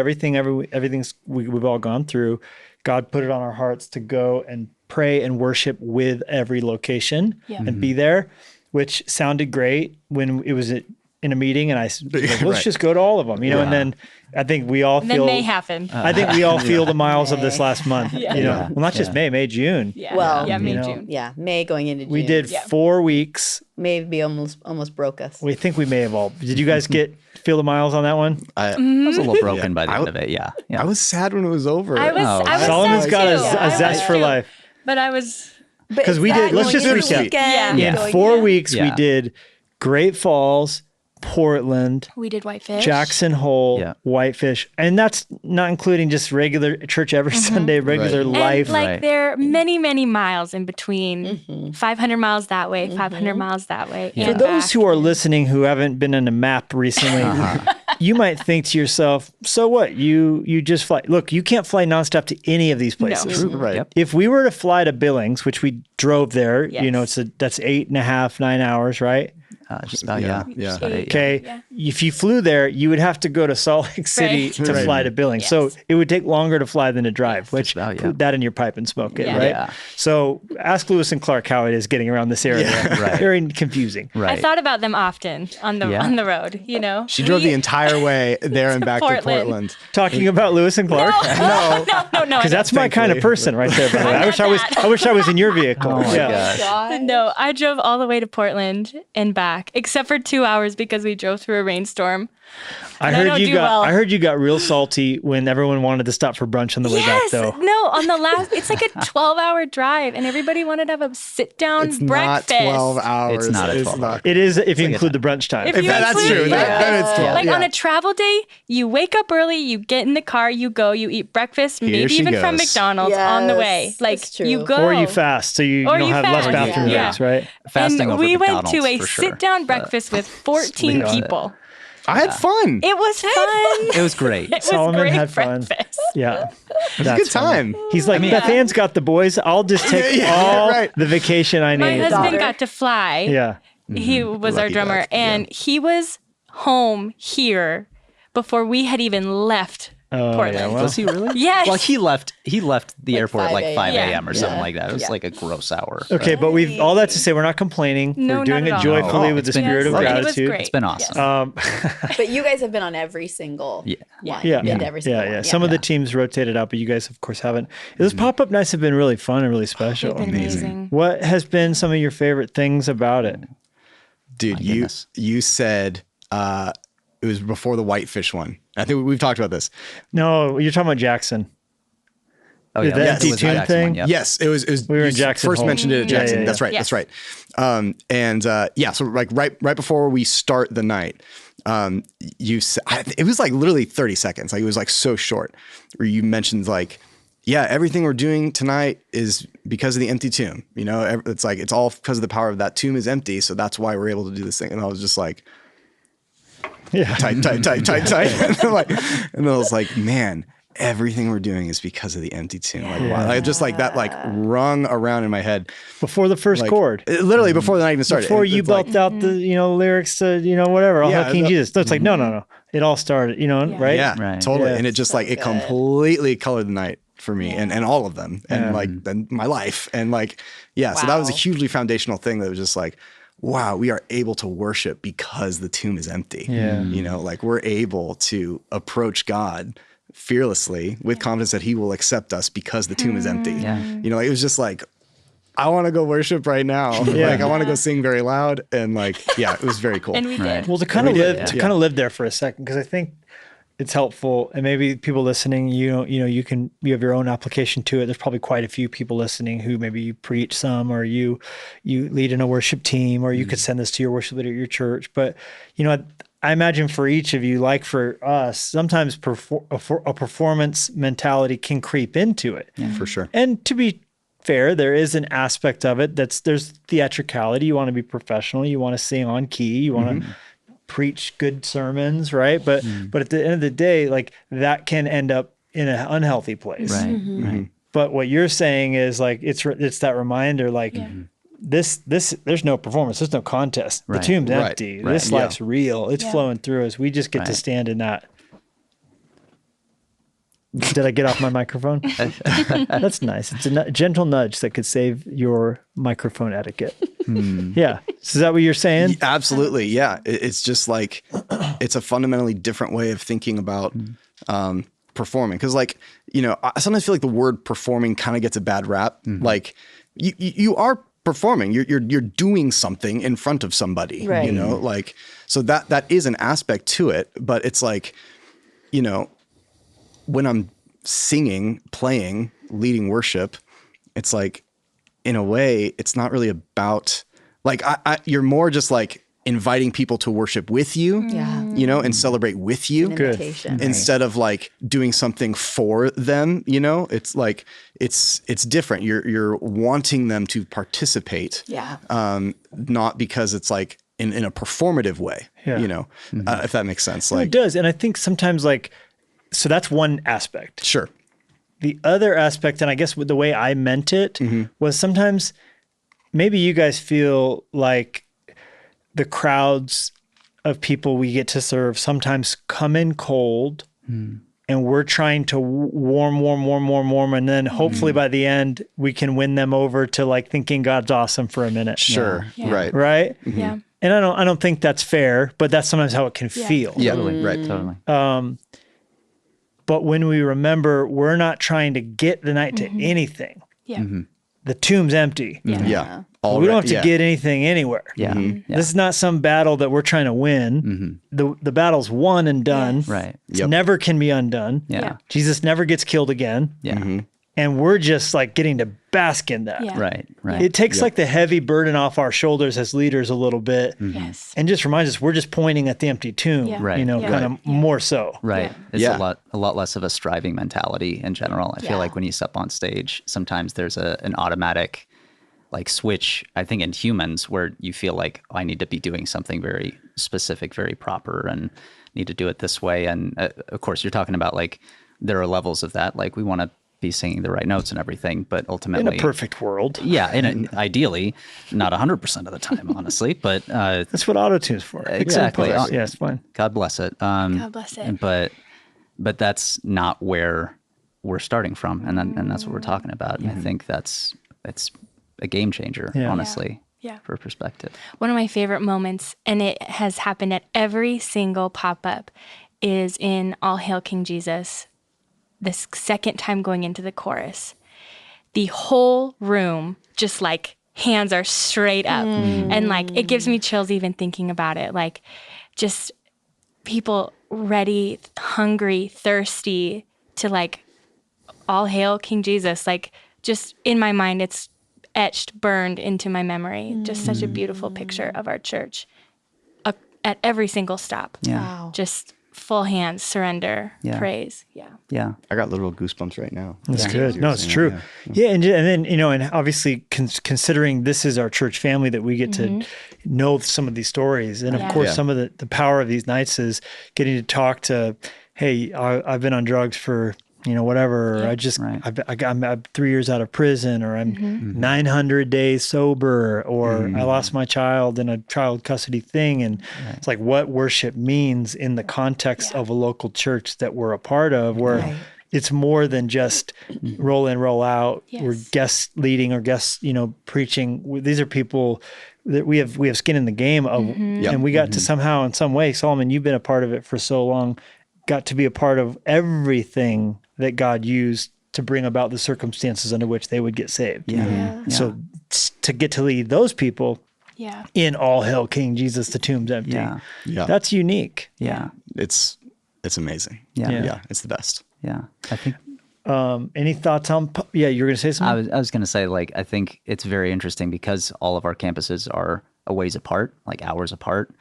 everything's we've all gone through, God put it on our hearts to go and pray and worship with every location and be there, which sounded great when it was in a meeting. And I said, let's Right. just go to all of them, you know, and then I think we all And then feel, May happened. I think we all feel the miles of this last month, you know, Yeah. well, not just May, June. yeah. Well, yeah, May, you know, June. Yeah. May going into June. We did 4 weeks. Maybe almost broke us. We think we may have all, did you guys feel the miles on that one? I was a little broken by the end of it. Yeah. Yeah. I was sad when it was over. I was Solomon's sad got too. a I was zest for too. life. But I was, Because we did, let's just recap. Yeah. In going 4 in. weeks, we Yeah. did Great Falls, Portland, we did Whitefish. Jackson Hole, Yeah. Whitefish, and that's not including just regular church every Sunday, regular And life. like Right. there are many, many miles in between. 500 miles that way, 500 miles that way. For those who are listening who haven't been on a map recently, you might think to yourself, so what? You just fly. Look, you can't fly nonstop to any of these places. No. Right. Yep. If we were to fly to Billings, which we drove there, you know, Yes. that's 8.5, 9 hours, right? Just about, Yeah, yeah. yeah. Just about 8, yeah. Okay. If you flew there, you would have to go to Salt Lake City Right. to fly to Billings. So it would take longer to fly than to drive, which about, yeah. put that in your pipe and smoke it, Yeah. right? Yeah. So ask Lewis and Clark how it is getting around this area. Right. Very confusing. Right. I thought about them often on the Yeah. on the road, you know. She drove the entire way there and back to Portland. Portland. Talking about Lewis and Clark. No. No, Because that's my kind of person right there. By the way. I wish not I wish I was in your vehicle. Oh my yeah. gosh. No, I drove all the way to Portland and back, except for 2 hours because we drove through a rainstorm. I And I heard don't you do got well. I heard you got real salty when everyone wanted to stop for brunch on the way back Yes, though. no, on the last, it's like a 12-hour drive, and everybody wanted to have a sit-down It's breakfast. not 12 hours. It's not a 12 hour. It is if you include the brunch time. If you That's include true. Then it's 12. Like yeah. on a travel day, you wake up early, you get in the car, you go, you eat breakfast, maybe she even from goes. McDonald's on the Yes, way. Like that's true. you go. Or you fast, so you Or don't you have less fast. bathroom Yeah. breaks, right? Fasting and over we went to McDonald's a for sure. sit-down breakfast with 14 on it. people. I had fun. It was fun. It was great. It was Solomon great had fun. breakfast. Yeah. It was a good time. He's like, Beth Ann's got the boys. I'll just take all right. the vacation I My need. husband got to fly. Yeah. He was our Lucky drummer, duck, and he was home here before we had even left Oh, Portland. yeah, well, Was he really? Yes. Well, he left the airport at 5 like 5 a.m. a.m. or something Yeah. like that. It was Yeah. like a gross hour. okay, but we've all that to say we're not complaining. No, we're doing not it at all. joyfully No, with the it's been spirit of great. It was gratitude. great. It's been awesome. But you guys have been on every single Yeah. one. Yeah, Been to every single yeah. one. Some of the teams rotated out, but you guys, of course, haven't. Those pop-up nights have been really fun and really special. They've been amazing. What has been some of your favorite things about it? Dude, My you goodness. you said it was before the whitefish one. I think we've talked about this. No, you're talking about Jackson. Oh the yeah, that empty was tune Jackson one, thing? yep. Yes, it was. We were in you Jackson First Hole. mentioned it at Yeah, Jackson. yeah, That's yeah. right. Yes. That's right. Yeah. So like right before we start the night, it was like literally 30 seconds. Like it was like so short. Where you mentioned like, yeah, everything we're doing tonight is because of the empty tomb. You know, it's like it's all because of the power of that tomb is empty. So that's why we're able to do this thing. And I was just like, Yeah. tight. And then I was like, man, everything we're doing is because of the empty tomb. Like, wow. Like, just like that, like rung around in my head. Before the first Like, chord. literally before the night even started. Before And you it's like- belted out the lyrics to whatever, all Yeah, Hail King the- Jesus. So it's like no. It all started, right? Yeah, Right. totally. Yeah. And it just like, it good. completely colored the night for me and all of them and Yeah. like then my life. And like, yeah, so that was a Wow. hugely foundational thing that was just like, wow, we are able to worship because the tomb is empty. Yeah. You know, like we're able to approach God fearlessly with confidence that he will accept us because the tomb is empty. Yeah. You know, like, it was just like, I want to go worship right now. Yeah. Like I want to go sing very loud. And like, yeah, it was very cool. And we did. Right. Well, to kind of We did, live, yeah. kind of live there for a second, because I think it's helpful, and maybe people listening, you have your own application to it. There's probably quite a few people listening who maybe you preach some, or you lead in a worship team, or you could send this to your worship leader at your church. But I imagine for each of you, like for us, sometimes a performance mentality can creep into it. For sure. And to be fair, there is an aspect of it there's theatricality. You want to be professional. You want to sing on key. You want to preach good sermons, right? But at the end of the day, like that can end up in an unhealthy place. Right. Mm-hmm. Right. But what you're saying is like it's that reminder, like this there's no performance, there's no contest. Right. The tomb's Right. empty. Right. This Yeah. life's real. It's flowing through us. We just get to Right. stand in that. Did I get off my microphone? That's nice. It's a gentle nudge that could save your microphone etiquette. Yeah. So is that what you're saying? Absolutely. Yeah. It's just like, it's a fundamentally different way of thinking about performing. Cause like, I sometimes feel like the word performing kind of gets a bad rap. Like you are performing, you're doing something in front of somebody, Right. like, so that is an aspect to it, but it's like, when I'm singing, playing, leading worship, it's like, in a way, it's not really about like, you're more just like inviting people to worship with you, and celebrate with you. An invitation. Instead of like doing something for them, it's like, it's different. You're wanting them to participate. Yeah. Not because it's like in a performative way, Yeah. If that makes sense. It Like, does. And I think sometimes so that's one aspect. sure. The other aspect, and I guess the way I meant it was sometimes maybe you guys feel like the crowds of people we get to serve sometimes come in cold and we're trying to warm. And then hopefully by the end, we can win them over to like thinking God's awesome for a minute. Sure. Yeah. Right. Right. Yeah. And I don't think that's fair, but that's sometimes how it can feel. Yeah. Totally. Right. Totally. But when we remember, we're not trying to get the night to anything. Yeah. The tomb's empty. Yeah. Yeah. We don't have to get anything anywhere. Yeah. Yeah. This is not some battle that we're trying to win. The battle's won and done. Yes. Right. It never can be undone. Yeah. Jesus never gets killed again. Yeah. And we're just like getting to bask in that. Yeah. Right. Right. It takes like the heavy burden off our shoulders as leaders a little bit Yes. and just reminds us we're just pointing at the empty tomb, Yeah. Right. kind of more so. Right. Yeah. It's Yeah. a lot less of a striving mentality in general. I feel like when you step on stage, sometimes there's an automatic like switch, I think in humans where you feel like I need to be doing something very specific, very proper and need to do it this way. And of course you're talking about like, there are levels of that. Like we want to be singing the right notes and everything, but ultimately In a perfect world. yeah, ideally, not 100% of the time, honestly, but That's what auto-tune's for. Exactly. Yeah, it's fine. God bless it. God bless it. But but that's not where we're starting from, and that's what we're talking about. And I think it's a game changer, honestly, for perspective. One of my favorite moments, and it has happened at every single pop-up, is in All Hail King Jesus, the second time going into the chorus. The whole room just like hands are straight up, and like it gives me chills even thinking about it. Like just people ready, hungry, thirsty to like all hail King Jesus. Like just in my mind, it's etched, burned into my memory. Just such a beautiful picture of our church at every single stop. Yeah. Wow. Just full hands, surrender, praise. Yeah. I got literal goosebumps right now. That's good. No, it's true. Yeah. And then, and obviously considering this is our church family that we get to know some of these stories. And of course, some of the power of these nights is getting to talk to, hey, I've been on drugs for, whatever, or I'm 3 years out of prison, or I'm 900 days sober, or I lost my child in a child custody thing. And it's like what worship means in the context of a local church that we're a part of, where it's more than just roll in, roll out, or guest leading or guest, preaching. These are people that we have skin in the game of, and we got to somehow in some way, Solomon, you've been a part of it for so long, got to be a part of everything that God used to bring about the circumstances under which they would get saved. So to get to lead those people in All Hail King Jesus, the tomb's empty. That's unique. It's amazing. Yeah. It's the best. Yeah. I think any thoughts on you were going to say something? I was going to say, like, I think it's very interesting because all of our campuses are a ways apart, like hours apart.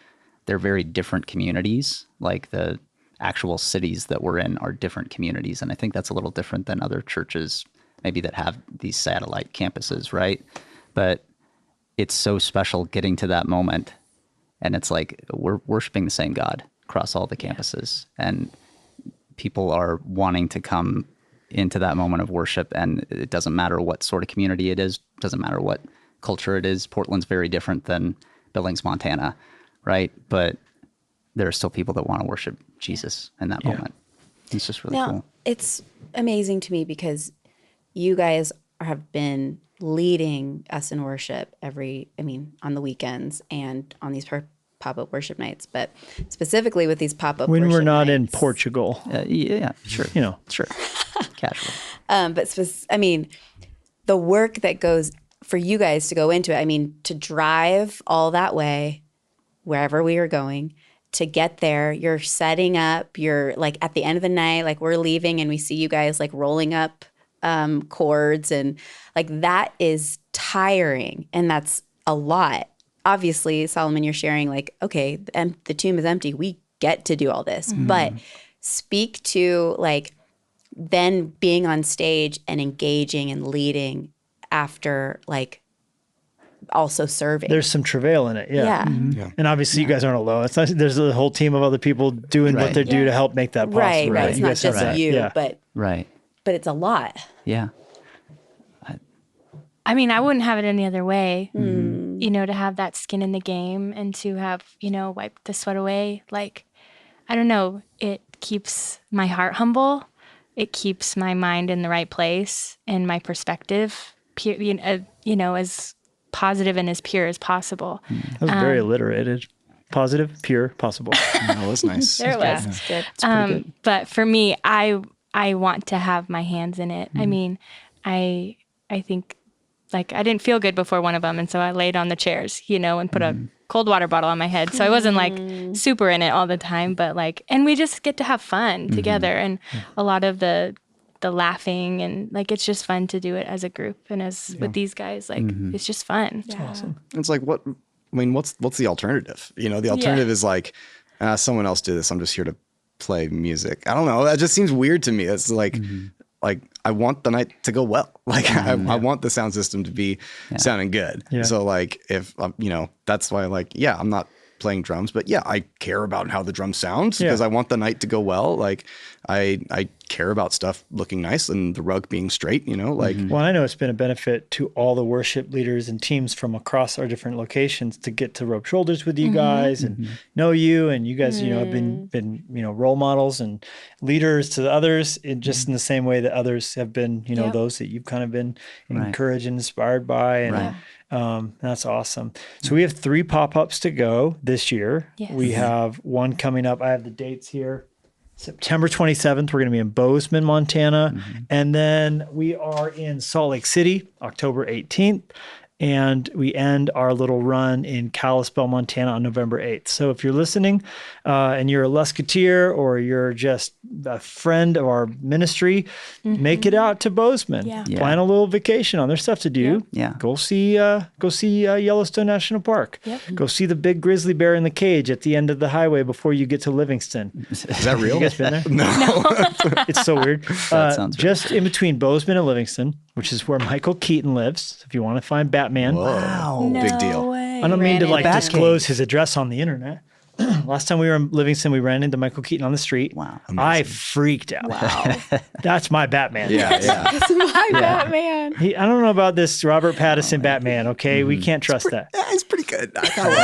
They're very different communities. Like the actual cities that we're in are different communities. And I think that's a little different than other churches maybe that have these satellite campuses, right? But it's so special getting to that moment. And it's like we're worshiping the same God across all the campuses. And people are wanting to come into that moment of worship. And it doesn't matter what sort of community it is, doesn't matter what culture it is. Portland's very different than Billings, Montana, right? But there are still people that want to worship Jesus in that moment. It's just really cool. It's amazing to me because you guys have been leading us in worship on the weekends and on these pop-up worship nights, but specifically with these pop-up when worship we're not nights, in Portugal. Sure. Sure. Casual. The work that goes for you guys to go into it, to drive all that way, wherever we are going, to get there, you're setting up, you're like at the end of the night, like we're leaving and we see you guys like rolling up chords, and like that is tiring and that's a lot. Obviously, Solomon, you're sharing like, okay, the tomb is empty. We get to do all this, but speak to like then being on stage and engaging and leading after like also serving. There's some travail in it. And obviously you guys aren't alone. It's not, there's a whole team of other people doing what they do to help make that possible. Right. It's not just you, but it's a lot. Yeah. I wouldn't have it any other way, to have that skin in the game and to have, wiped the sweat away. Like, I don't know, it keeps my heart humble. It keeps my mind in the right place and my perspective, as positive and as pure as possible. That was very alliterated. Positive, pure, possible. That was nice. There it was. That's good. It's pretty good. But for me, I want to have my hands in it. I think like I didn't feel good before one of them, and so I laid on the chairs, and put a cold water bottle on my head. So I wasn't like super in it all the time, but like, and we just get to have fun together, and a lot of the laughing, and like it's just fun to do it as a group and as with these guys. Like it's just fun. It's awesome. It's like what's the alternative? The alternative is like someone else did this. I'm just here to play music. I don't know. That just seems weird to me. It's like I want the night to go well. Like I want the sound system to be sounding good. Yeah. So like if that's why I'm not playing drums, but I care about how the drums sound because I want the night to go well. Like I care about stuff looking nice and the rug being straight, you know, like. Well, I know it's been a benefit to all the worship leaders and teams from across our different locations to get to rub shoulders with you guys and know you, and you guys, you know, have been you know, role models and leaders to the others, just in the same way that others have been, you know, those that you've kind of been encouraged and inspired by, and that's awesome. So we have 3 pop-ups to go this year. Yes. We have one coming up. I have the dates here. September 27th, we're going to be in Bozeman, Montana. And then we are in Salt Lake City, October 18th. And we end our little run in Kalispell, Montana on November 8th. So if you're listening and you're a Lusketeer or you're just a friend of our ministry, make it out to Bozeman. Yeah. Plan a little vacation on. There's stuff to do. Yeah. Go see Yellowstone National Park. Go see the big grizzly bear in the cage at the end of the highway before you get to Livingston. Is that real? You guys been there? No. It's so weird. That sounds just in between Bozeman and Livingston, which is where Michael Keaton lives. So if you want to find Batman, Wow. Big deal. I don't mean to like Batcave. disclose his address on the internet. Last time we were in Livingston, we ran into Michael Keaton on the street. Wow. I freaked out. Wow. That's my Batman. Yeah. That's my Batman. I don't know about this Robert Pattinson Batman, okay? We can't trust that. Yeah, it's pretty good. I kind of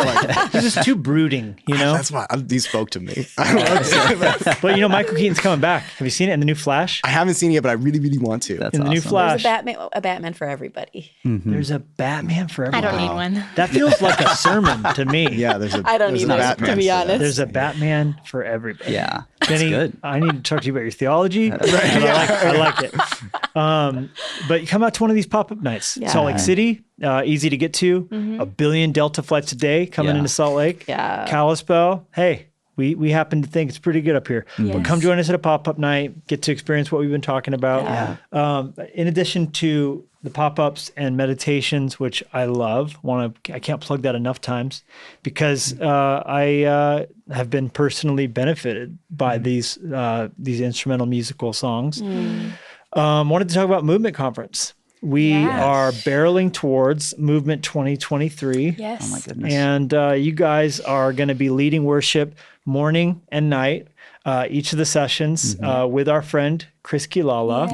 like it. He's just too brooding, you know? That's why these spoke to me. But you know, Michael Keaton's coming back. Have you seen it in the new Flash? I haven't seen it yet, but I really, really want to. That's In the new awesome. Flash, There's a Batman for everybody. there's a Batman for I everyone. don't need one. That feels like a sermon to me. Yeah, there's a. I don't there's a either, Batman to be for that. honest. There's a Batman for everybody. Yeah. Jennie, good. I need to talk to you about your theology. I like it. But you come out to one of these pop-up nights. Yeah. Salt Lake City, easy to get to. 1 billion Delta flights a day coming Yeah. into Salt Lake. Yeah. Kalispell, hey, we happen to think it's pretty good up here. But come join us at a pop-up night. Get to experience what we've been talking about. In addition to the pop-ups and meditations, which I love, I can't plug that enough times because I have been personally benefited by these instrumental musical songs. Wanted to talk about Movement Conference. We are barreling towards Movement 2023. Yes. Oh my goodness. And you guys are going to be leading worship morning and night, each of the sessions with our friend, Chris Kilala.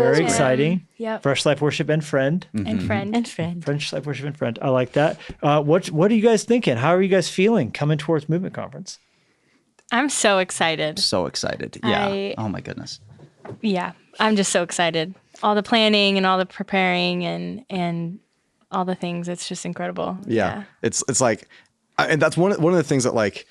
Very exciting. Yep. Fresh Life Worship and Friend. And friend. And friend. Fresh Life Worship and Friend. I like that. What are you guys thinking? How are you guys feeling coming towards Movement Conference? I'm so excited. So excited. Yeah. I- Oh my goodness. Yeah. I'm just so excited. All the planning and all the preparing and all the things. It's just incredible. Yeah. It's like, and that's one of the things that like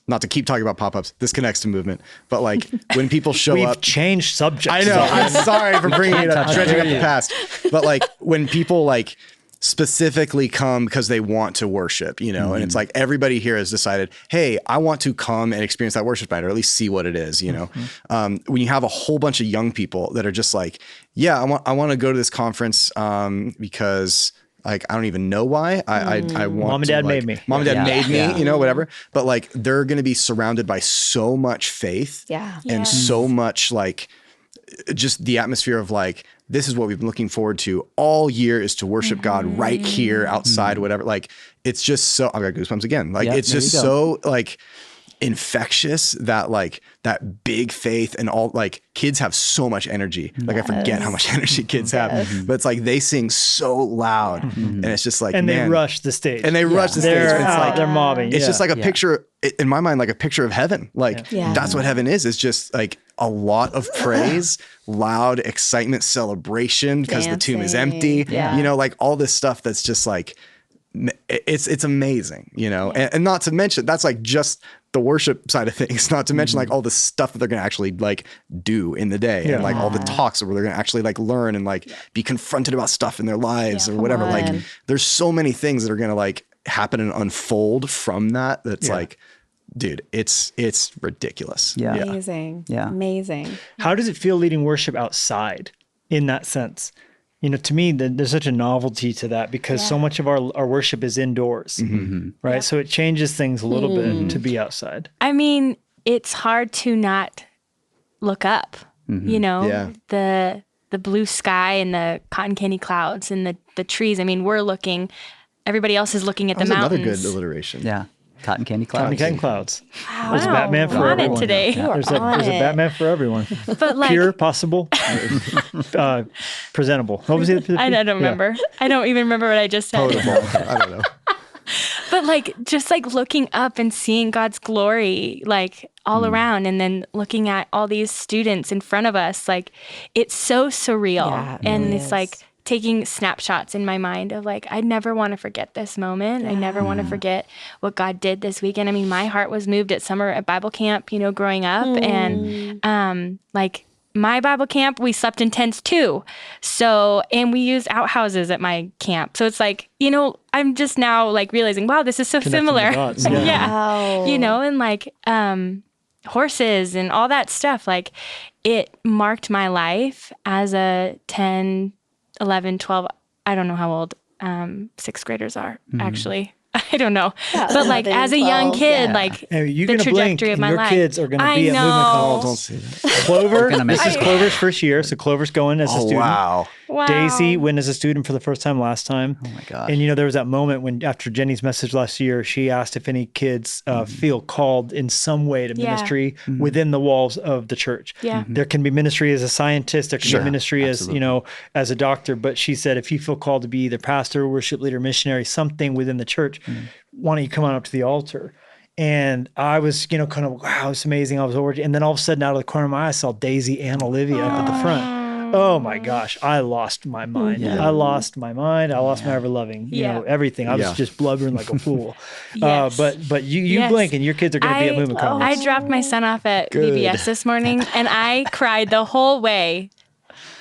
not to keep talking about pop-ups, this connects to movement, but like when people show We've up. changed subjects. I know. I'm sorry for bringing it up, dredging up the past. But like when people like specifically come because they want to worship, you know, and it's like everybody here has decided, hey, I want to come and experience that worship night or at least see what it is, you know. When you have a whole bunch of young people that are just like, yeah, I want to go to this conference because like I don't even know why. I want Mom and Dad made me. Mom and Dad made me, Yeah. you know, whatever. But like they're going to be surrounded by so much faith Yeah. and so much like just the atmosphere of like, this is what we've been looking forward to all year is to worship God right here outside, whatever. Like, it's just so, I've got goosebumps again. Like, Yep, it's there just you go. so like infectious that like that big faith and all like kids have so much energy. Like I forget how much energy kids have, but it's like they sing so loud and it's just like, And man, they rush the stage. and they rush the stage. They're and it's out, like, they're mobbing. it's just like a Yeah. picture in my mind, like a picture of heaven. Like Yeah. that's what heaven is. It's just like a lot of praise, loud excitement, celebration because the tomb is empty. Yeah. You know, like all this stuff that's just like, it's amazing, you know, and not to mention that's like just the worship side of things, not to mention like all the stuff that they're going to actually like do in the day and like all the talks where they're going to actually like learn and like be confronted about stuff in their lives or whatever. on. Like there's so many things that are going to like happen and unfold from that. That's like, dude, it's ridiculous. Yeah. Amazing. Yeah. Amazing. How does it feel leading worship outside in that sense? You know, to me, there's such a novelty to that because so much of our worship is indoors, right? So it changes things a little bit to be outside. I mean, it's hard to not look up, you know, Yeah. the blue sky and the cotton candy clouds and the trees. I mean, we're looking, everybody else is looking at That the was another mountains. good alliteration. Yeah. Cotton candy clouds. Cotton candy clouds. Wow. There's a Batman for On everyone. it today. There's a Batman for everyone. But like, Pure, possible, presentable. What was it? I don't remember. I don't even remember what I just said. I don't know. But like, just like looking up and seeing God's glory, like all around, and then looking at all these students in front of us, like it's so surreal. Yeah, it and really it's is. like taking snapshots in my mind of like, I never want to forget this moment. I never want to forget what God did this weekend. I mean, my heart was moved at summer at Bible camp, you know, growing up. And like my Bible camp, we slept in tents too. So, and we used outhouses at my camp. So it's like, you know, I'm just now like realizing, wow, this is so Connecting similar. the dots, yeah. yeah. Wow. You know, and like horses and all that stuff. Like it marked my life as a 10, 11, 12, I don't know how old sixth graders are actually. I don't know. But like 11, as a young 12, kid, yeah. like And you're the gonna blink, trajectory of and my your life. kids are gonna I be at Movement know. Conference. Don't say that. Clover, gonna miss this is it. Clover's first year, so Clover's going as a Oh, student. wow. Wow. Daisy went as a student for the first time last time. Oh my gosh. And you know, there was that moment when after Jennie's message last year, she asked if any kids feel called in some way to Yeah. ministry within the walls of the church. Yeah. There can be ministry as a scientist, there can Sure. be ministry as, Absolutely. you know, as a doctor. But she said, if you feel called to be either pastor, worship leader, missionary, something within the church, why don't you come on up to the altar? And I was, you know, kind of, wow, it's amazing. I was over, and then all of a sudden, out of the corner of my eye, I saw Daisy and Olivia up at the front. Oh my gosh, I lost my mind. Yeah. I lost my mind. I lost my ever loving, you know, Yeah. everything. I was Yeah. just blubbering like a fool. Yes. But you Yes. blink, and your kids are going to be at Movement Conference. I dropped my son off at VBS this morning, and I cried the whole way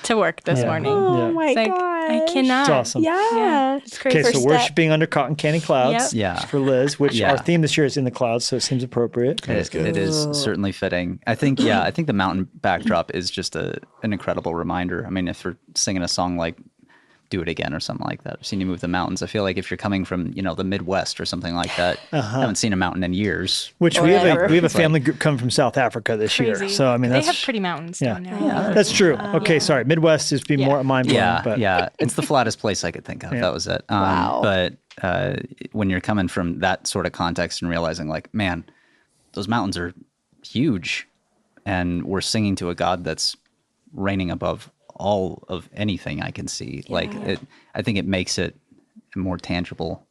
to work this Yeah. morning. Oh Yeah. my It's like, god. I cannot. It's awesome. Yeah. It's crazy. Okay, so First step. worshiping under cotton candy clouds Yep. Yeah. for Liz, which Yeah. our theme this year is in the clouds, so it seems appropriate. It is certainly fitting. I think the mountain backdrop is just an incredible reminder. I mean, if we're singing a song like Do It Again or something like that, I've seen you move the mountains. I feel like if you're coming from, you know, the Midwest or something like that, haven't seen a mountain in years. Which Or we have ever. a family group come from South Africa this year. Crazy. So I mean they that's have pretty mountains yeah. down there. That's true. Okay, sorry. Midwest is being more mind blowing. Yeah, but yeah. It's the flattest place I could think of. Yeah. That was it. Wow. But when you're coming from that sort of context and realizing, like, man, those mountains are huge, and we're singing to a God that's reigning above all of anything I can see. Like, I think it makes it more tangible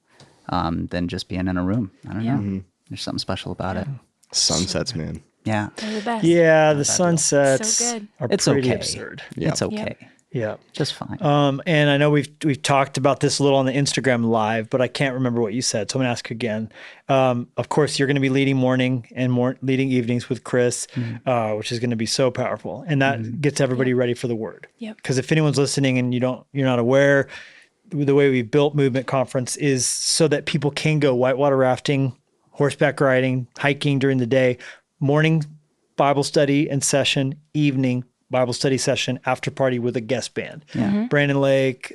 than just being in a room. I don't know. There's something special about it. Sunsets, man. Yeah, They're the best. yeah, the sunsets So good. are it's pretty okay. absurd. Yeah. It's okay. Yeah. Just fine. And I know we've talked about this a little on the Instagram live, but I can't remember what you said, so I'm gonna ask again. Of course, you're going to be leading morning and leading evenings with Chris, which is going to be so powerful, and that gets everybody ready for the Word. Yep. Because if anyone's listening and you're not aware, the way we built Movement Conference is so that people can go whitewater rafting, horseback riding, hiking during the day, morning Bible study and session, evening Bible study session, after party with a guest band. Brandon Lake,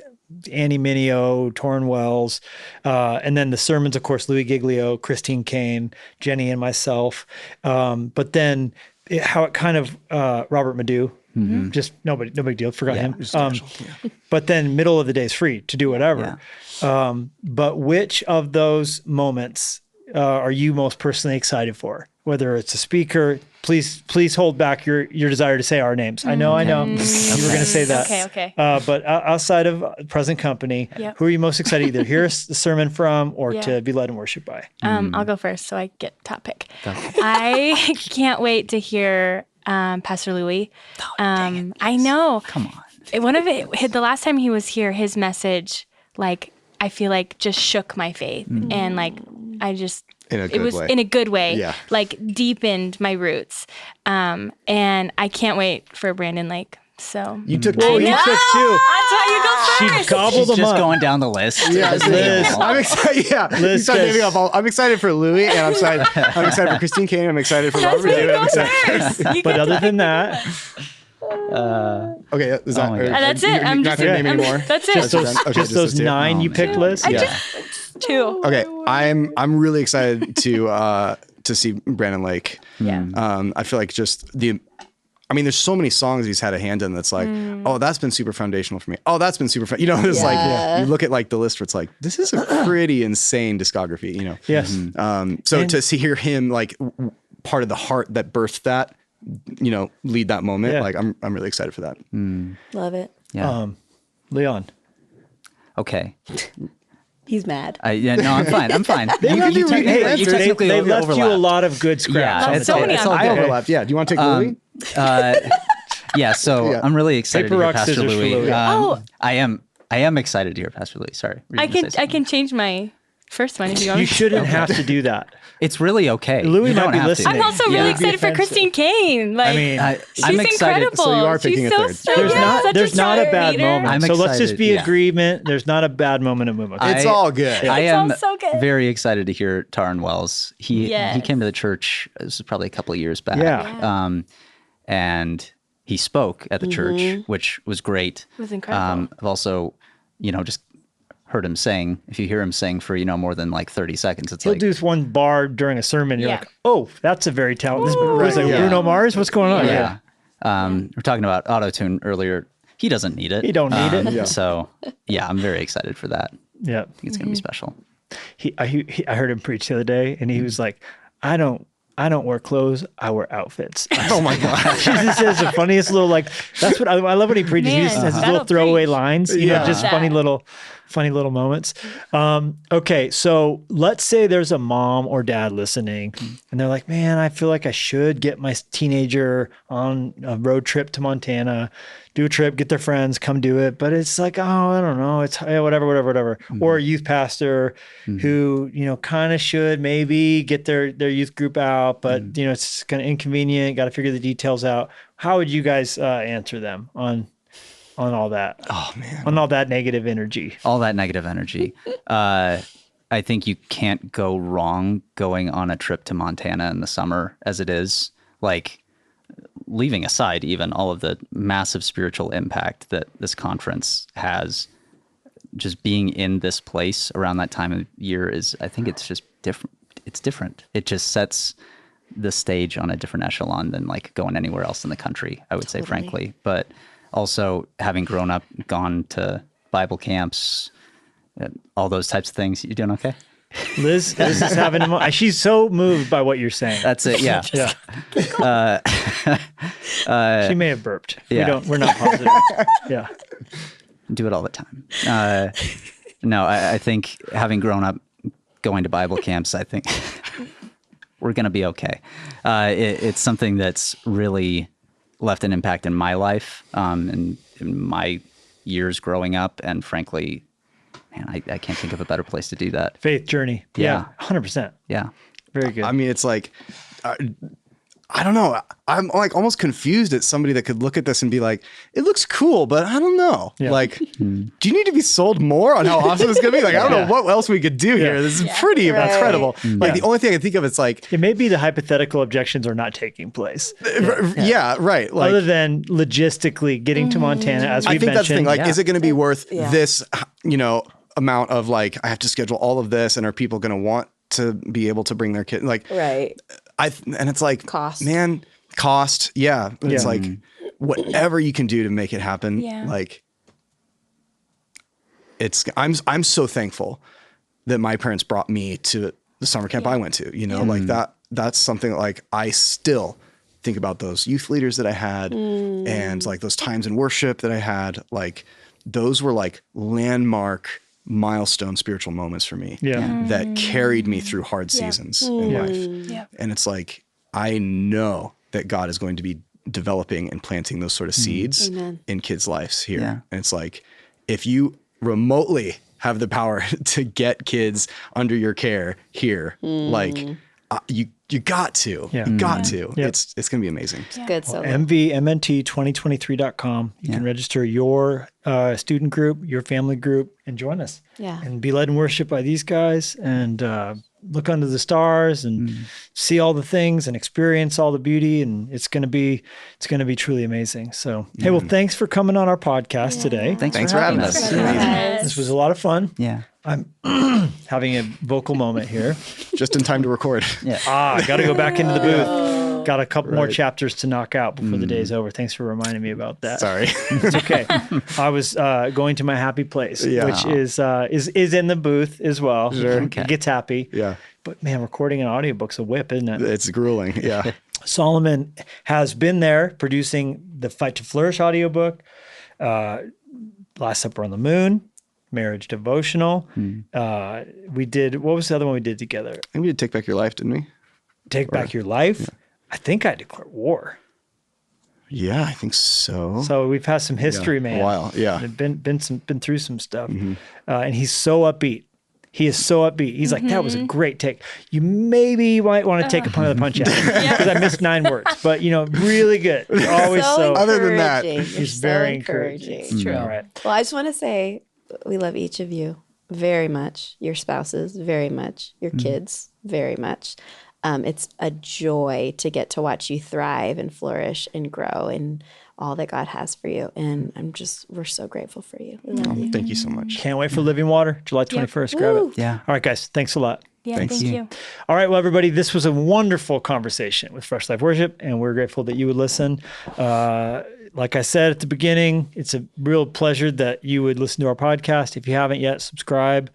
Andy Minio, Torrin Wells, and then the sermons, of course, Louis Giglio, Christine Kane, Jennie, and myself. But then how it kind of, Robert Madu, just no big deal, forgot him. But then middle of the day is free to do whatever. But which of those moments are you most personally excited for? Whether it's a speaker, please hold back your desire to say our names. I know. You were going to say that. Okay. But outside of present company, Yep. who are you most excited to either hear the sermon from or Yeah. to be led in worship by? I'll go first, so I get top pick. I can't wait to hear Pastor Louis. I know. Come on. One of the last time he was here, his message, like, I feel like just shook my faith, and like I just In a it good was way. in a good way, Yeah. like deepened my roots. And I can't wait for Brandon Lake. So You took Oh, two. you took two. that's why you go She first. gobbled She's them just up. going down the list. Yeah, Just Liz. name them all. I'm excited. Yeah, Liz you started says- naming off I'm excited for Louis, and I'm excited for Christine Kane. I'm excited for Robert. That's why you David. go I'm excited. first. You But get other to- than that, Okay, is that? Oh my God. That's it. You're I'm not just gonna name I'm- anymore. That's it. just those, Okay, just those two. 9 you Oh, picked, man. Liz. Yeah. Two. Okay, I'm really excited to see Brandon Lake. Yeah. I feel like just I mean, there's so many songs he's had a hand in that's like, oh, that's been super foundational for me. Oh, that's been super, you know, it's like, you look at like the list where it's like, this is a pretty insane discography, you know? Yes. So to hear him like part of the heart that birthed that, you know, lead that moment, like I'm really excited for that. Love it. Yeah. Leon. Okay. He's mad. Yeah, no, I'm fine. I'm fine. They left you technically left you a overlapped. lot of good scraps. Yeah, on it's the all, table. it's all I good. overlapped. Yeah. Do you want to take Louis? Yeah, so I'm really excited Paper, to hear rock, Pastor scissors for Louis. Louis. I am excited to hear Pastor Louis. Sorry. Were you I gonna say can something? change my first one if you want. You shouldn't have to do that. It's really okay. Louis You might don't be have to. listening. I'm also Yeah. really It'd be excited for offensive. Christine Kane. Like, I mean, she's I'm excited. incredible. So you are picking she's a so third. strong. there's not a bad leader. moment. I'm So let's just excited, be yeah. agreement. There's not a bad moment in Momo. It's all good. I It's all am so good. very excited to hear Taryn Wells. He Yes. came to the church. This was probably a couple of years back. Yeah. And he spoke at the church, which was great. It was incredible. I've also, just heard him sing. If you hear him sing for more than like 30 seconds, it's He'll like do this one bar during a sermon. You're Yeah. like, oh, that's a very talented. Was it yeah. Bruno Mars? What's going on? yeah. We're talking about auto-tune earlier. He doesn't need it. He don't need it. Yeah. So yeah, I'm very excited for that. I Yeah. think it's gonna be special. I heard him preach the other day, and he was like, I don't wear clothes. I wear outfits. Oh my God. Jesus says the funniest little that's what I love when he preaches. He Man, just has his that'll little throwaway preach. lines, Yeah. just funny little moments. Okay, so let's say there's a mom or dad listening, and they're like, "Man, I feel like I should get my teenager on a road trip to Montana, do a trip, get their friends, come do it." But it's like, oh, I don't know, it's whatever. Or a youth pastor who kind of should maybe get their youth group out, but it's kind of inconvenient. Got to figure the details out. How would you guys answer them on all that? Oh man. On all that negative energy. All that negative energy. I think you can't go wrong going on a trip to Montana in the summer as it is. Like, leaving aside even all of the massive spiritual impact that this conference has, just being in this place around that time of year I think it's just different. It's different. It just sets the stage on a different echelon than like going anywhere else in the country, I would say, frankly. But also having grown up, gone to Bible camps, all those types of things. You doing okay? Liz is having a moment. She's so moved by what you're saying. That's it. Yeah. Yeah. She may have burped. Yeah. We're not positive. Yeah. Do it all the time. No, I think having grown up going to Bible camps, I think we're going to be okay. It's something that's really left an impact in my life, in my years growing up. And frankly, man, I can't think of a better place to do that. Faith journey. Yeah. 100%. Yeah. Very good. I mean, it's like, I don't know. I'm like almost confused at somebody that could look at this and be like, it looks cool, but I don't know. Yeah. Like, do you need to be sold more on how awesome it's going to be? Like, I don't know what else we could do here. This is pretty incredible. Like, the only thing I think of, it's like, it may be the hypothetical objections are not taking place. yeah, right. Like, Other than logistically getting to Montana, as we I think that's the thing. mentioned. Like, is it going to be worth this, amount of like, I have to schedule all of this, and are people going to want to be able to bring their kid? Like, Right. and it's like, Cost. man, cost. Yeah. But it's Yeah. like, whatever you can do to make it happen. Yeah. Like, I'm so thankful that my parents brought me to the summer camp I went to, like that's something like I still think about those youth leaders that I had and like those times in worship that I had, like those were like landmark milestone spiritual moments for me that carried me through hard seasons in life. Yeah. And it's like, I know that God is going to be developing and planting those sort of seeds in kids' lives here. Yeah. And it's like, if you remotely have the power to get kids under your care here, like you got to, you got to. Yeah. It's going to be amazing. Good. So MVMNT2023.com. You can register your student group, your family group, and join us. Yeah. And be led in worship by these guys, and look under the stars and see all the things and experience all the beauty. And it's going to be truly amazing. So, hey, well, thanks for coming on our podcast today. Thanks for having us. This was a lot of fun. Yeah. I'm having a vocal moment here. Just in time to record. Yeah. I got to go back into the booth. Got a couple more Right. chapters to knock out before the day's over. Thanks for reminding me about that. Sorry. It's okay. I was going to my happy place, Yeah. which is in the booth as well. Sure. It gets happy. Yeah. But man, recording an audiobook's a whip, isn't it? It's grueling. Yeah. Solomon has been there producing the Fight to Flourish audiobook, Last Supper on the Moon, Marriage Devotional. We did, what was the other one we did together? I think we did Take Back Your Life, didn't we? Take Back Your Life. I think I declared war. Yeah, I think so. So we've had some history, man. A while. Yeah. Been through some stuff. And he's so upbeat. He is so upbeat. He's like, that was a great take. You maybe might want to take a punch out because I missed 9 words, but really good. You're always so. Other than that, encouraging. You're he's so very encouraging. It's true. All right. Well, I just want to say we love each of you very much. Your spouses very much. Your kids very much. It's a joy to get to watch you thrive and flourish and grow and all that God has for you. And we're so grateful for you. We love you. thank you so much. Can't wait for Living Water, July 21st. Grab Woo. it. Yeah. All right, guys. Thanks a lot. Yeah, Thanks. thank you. All right, well, everybody, this was a wonderful conversation with Fresh Life Worship, and we're grateful that you would listen. Like I said at the beginning, it's a real pleasure that you would listen to our podcast. If you haven't yet, subscribe,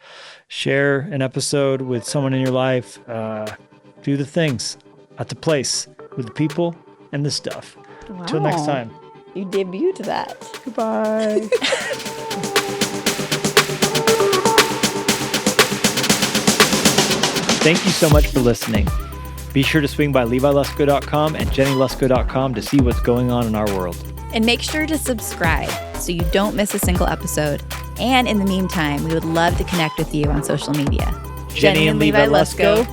share an episode with someone in your life, do the things at the place with the people and the stuff. Until next Wow. time. You debuted that. Goodbye. Thank you so much for listening. Be sure to swing by levilusko.com and jennielusko.com to see what's going on in our world. And make sure to subscribe so you don't miss a single episode. And in the meantime, we would love to connect with you on social media. Jennie and Levi Lusko.